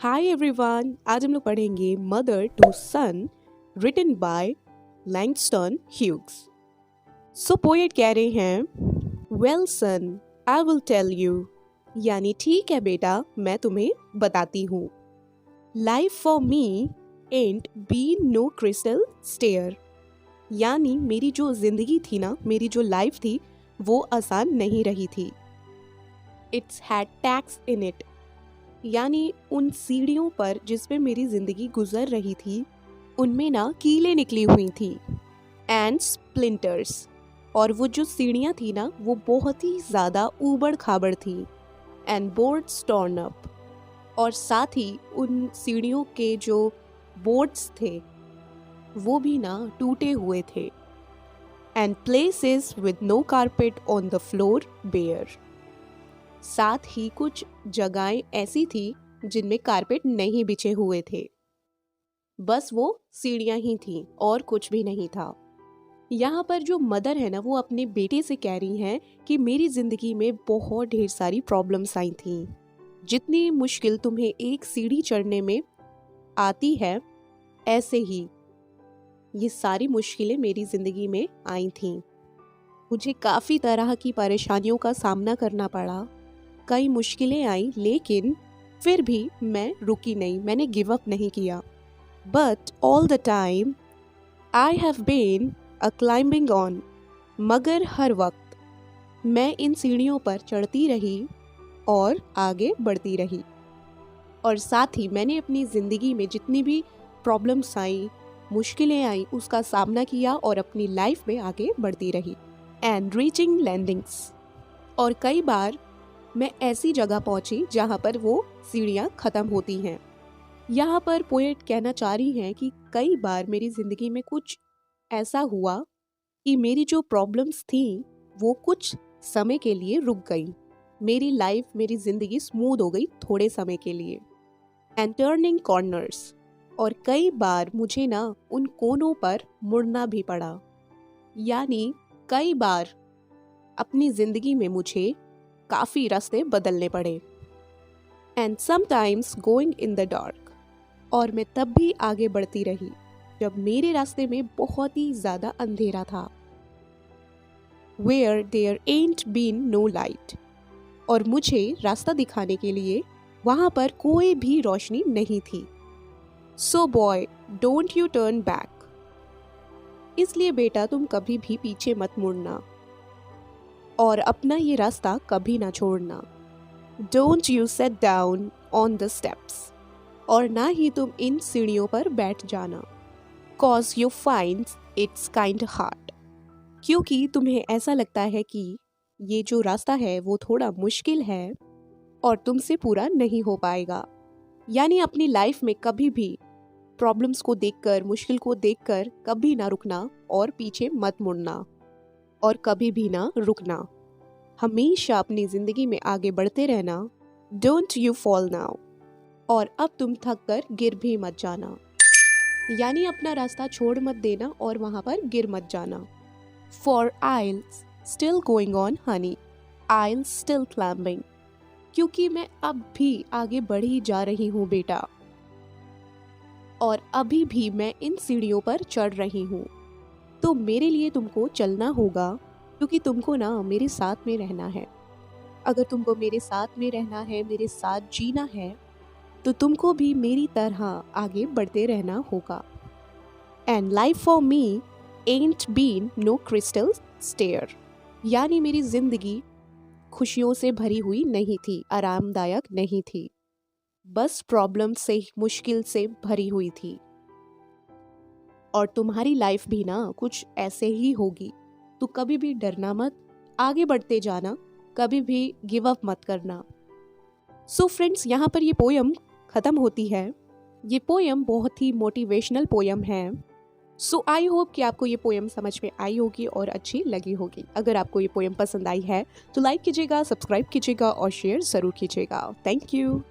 Hi everyone, आज हम लोग पढ़ेंगे mother to son written by Langston Hughes. So poet कह रहे हैं, well son I will tell you, यानी ठीक है बेटा मैं तुम्हें बताती हूँ। Life for me ain't been no crystal stair, यानी मेरी जो जिंदगी थी ना, मेरी जो लाइफ थी वो आसान नहीं रही थी। It's had tax in it, यानी उन सीढ़ियों पर जिस पे मेरी ज़िंदगी गुजर रही थी उनमें ना कीलें निकली हुई थी एंड स्प्लिंटर्स, और वो जो सीढ़ियाँ थी ना वो बहुत ही ज़्यादा ऊबड़ खाबड़ थी एंड बोर्ड्स टॉर्न अप, और साथ ही उन सीढ़ियों के जो बोर्ड्स थे वो भी ना टूटे हुए थे and places with no carpet on the floor bare, साथ ही कुछ जगहें ऐसी थी जिनमें कारपेट नहीं बिछे हुए थे, बस वो सीढ़ियां ही थीं और कुछ भी नहीं था। यहाँ पर जो मदर है ना वो अपने बेटे से कह रही हैं कि मेरी जिंदगी में बहुत ढेर सारी प्रॉब्लम्स आई थी, जितनी मुश्किल तुम्हें एक सीढ़ी चढ़ने में आती है ऐसे ही ये सारी मुश्किलें मेरी जिंदगी में आई थीं। मुझे काफ़ी तरह की परेशानियों का सामना करना पड़ा, कई मुश्किलें आई, लेकिन फिर भी मैं रुकी नहीं, मैंने गिव अप नहीं किया। But all the time I have been a climbing on, मगर हर वक्त मैं इन सीढ़ियों पर चढ़ती रही और आगे बढ़ती रही, और साथ ही मैंने अपनी ज़िंदगी में जितनी भी प्रॉब्लम्स आई, मुश्किलें आई, उसका सामना किया और अपनी लाइफ में आगे बढ़ती रही एंड रीचिंग लैंडिंग्स। और कई बार मैं ऐसी जगह पहुंची जहां पर वो सीढ़ियां खत्म होती हैं। यहाँ पर पोएट कहना चाह रही हैं कि कई बार मेरी ज़िंदगी में कुछ ऐसा हुआ कि मेरी जो प्रॉब्लम्स थी वो कुछ समय के लिए रुक गई, मेरी लाइफ, मेरी ज़िंदगी स्मूथ हो गई थोड़े समय के लिए एंड टर्निंग कॉर्नर्स, और कई बार मुझे ना उन कोनों पर मुड़ना भी पड़ा, यानी कई बार अपनी ज़िंदगी में मुझे काफ़ी रास्ते बदलने पड़े and sometimes going in the dark, और मैं तब भी आगे बढ़ती रही जब मेरे रास्ते में बहुत ही ज़्यादा अंधेरा था। Where there ain't been no light, और मुझे रास्ता दिखाने के लिए वहाँ पर कोई भी रोशनी नहीं थी। सो boy don't U turn back, इसलिए बेटा तुम कभी भी पीछे मत मुड़ना और अपना ये रास्ता कभी ना छोड़ना। Don't you set down on the steps, और ना ही तुम इन सीढ़ियों पर बैठ जाना। Cause you find its kind hard, क्योंकि तुम्हें ऐसा लगता है कि ये जो रास्ता है वो थोड़ा मुश्किल है और तुमसे पूरा नहीं हो पाएगा। यानी अपनी लाइफ में कभी भी प्रॉब्लम्स को देखकर, मुश्किल को देखकर कभी ना रुकना और पीछे मत मुड़ना और कभी भी ना रुकना, हमेशा अपनी ज़िंदगी में आगे बढ़ते रहना। डोंट यू फॉल नाउ, और अब तुम थक कर गिर भी मत जाना, यानी अपना रास्ता छोड़ मत देना और वहाँ पर गिर मत जाना। For I'll still going on honey, I'll still climbing, क्योंकि मैं अब भी आगे बढ़ी जा रही हूँ बेटा, और अभी भी मैं इन सीढ़ियों पर चढ़ रही हूँ। तो मेरे लिए तुमको चलना होगा, क्योंकि तुमको ना मेरे साथ में रहना है। अगर तुमको मेरे साथ में रहना है, मेरे साथ जीना है, तो तुमको भी मेरी तरह आगे बढ़ते रहना होगा। And life for me ain't been no crystal stair, यानी मेरी जिंदगी खुशियों से भरी हुई नहीं थी, आरामदायक नहीं थी, बस प्रॉब्लम से, मुश्किल से भरी हुई थी। और तुम्हारी लाइफ भी ना कुछ ऐसे ही होगी, तो कभी भी डरना मत, आगे बढ़ते जाना, कभी भी गिव अप मत करना। सो फ्रेंड्स, यहाँ पर ये पोयम ख़त्म होती है। ये पोयम बहुत ही मोटिवेशनल पोयम है। सो आई होप कि आपको ये पोयम समझ में आई होगी और अच्छी लगी होगी। अगर आपको ये पोयम पसंद आई है तो लाइक कीजिएगा, सब्सक्राइब कीजिएगा और शेयर ज़रूर कीजिएगा। Thank you.